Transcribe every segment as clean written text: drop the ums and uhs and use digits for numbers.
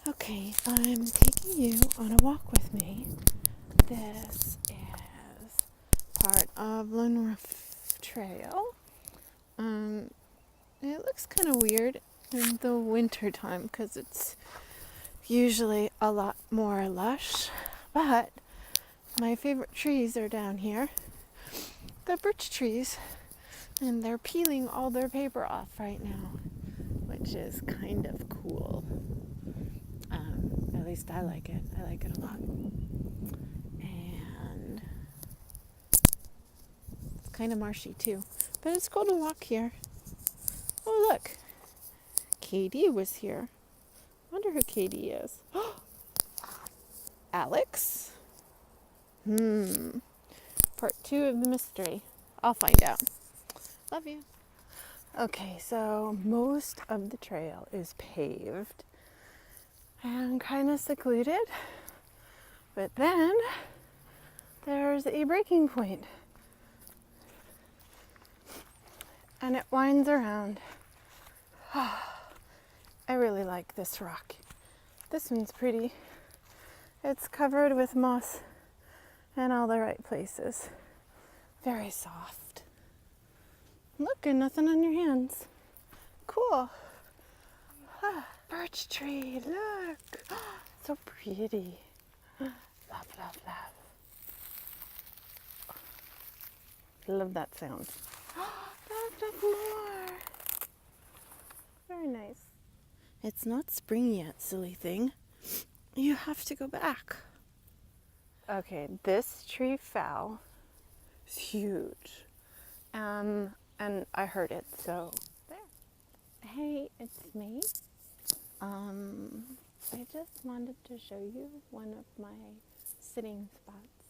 Okay, I'm taking you on a walk with me. This is part of Lone Wolf Trail. It looks kind of weird in the winter time because it's usually a lot more lush, but my favorite trees are down here. The birch trees, and they're peeling all their paper off right now, which is kind of cool. At least I like it. I like it a lot. And it's kind of marshy too. But it's cool to walk here. Oh, look. Katie was here. I wonder who Katie is. Alex? Part 2 of the mystery. I'll find out. Love you. Okay, so most of the trail is paved and kind of secluded. But then there's a breaking point. And it winds around. I really like this rock. This one's pretty. It's covered with moss in all the right places. Very soft. Look, and nothing on your hands. Cool. Birch tree, look. So pretty. Love, love, love. Love that sound. There's more. Very nice. It's not spring yet, silly thing. You have to go back. Okay, this tree fell. It's huge. And I heard it, so there. Hey, it's me. I just wanted to show you one of my sitting spots.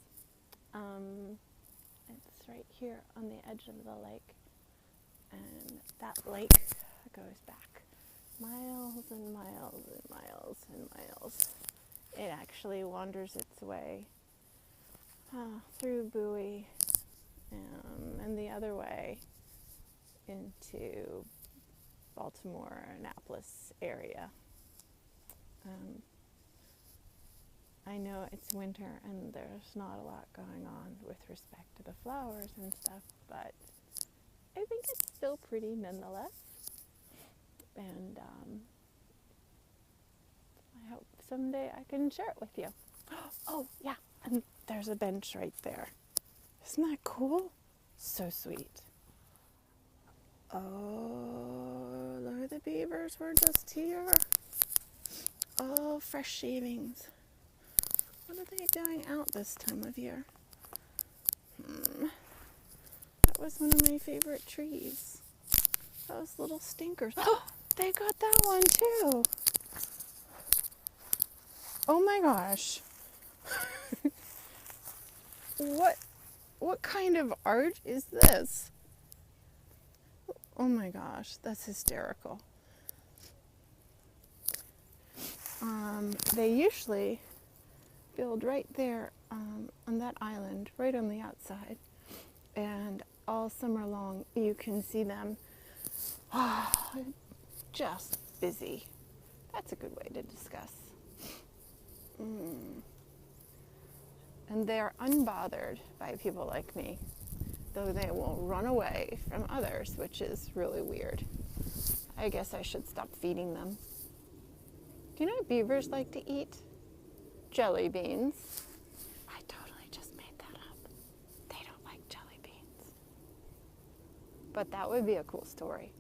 It's right here on the edge of the lake. And that lake goes back miles and miles and miles and miles. It actually wanders its way through Bowie and the other way into Baltimore, Annapolis area. I know it's winter and there's not a lot going on with respect to the flowers and stuff, but I think it's still pretty nonetheless. And I hope someday I can share it with you. Oh, yeah, and there's a bench right there. Isn't that cool? So sweet. Oh, look at the beavers. We're just here. Oh, fresh shavings. What are they doing out this time of year? That was one of my favorite trees. Those little stinkers. Oh, they got that one too. Oh my gosh. What kind of art is this? Oh my gosh, that's hysterical. They usually build right there on that island, right on the outside. And all summer long, you can see them just busy. That's a good way to discuss. And they're unbothered by people like me, though they will run away from others, which is really weird. I guess I should stop feeding them. Do you know what beavers like to eat? Jelly beans. I totally just made that up. They don't like jelly beans. But that would be a cool story.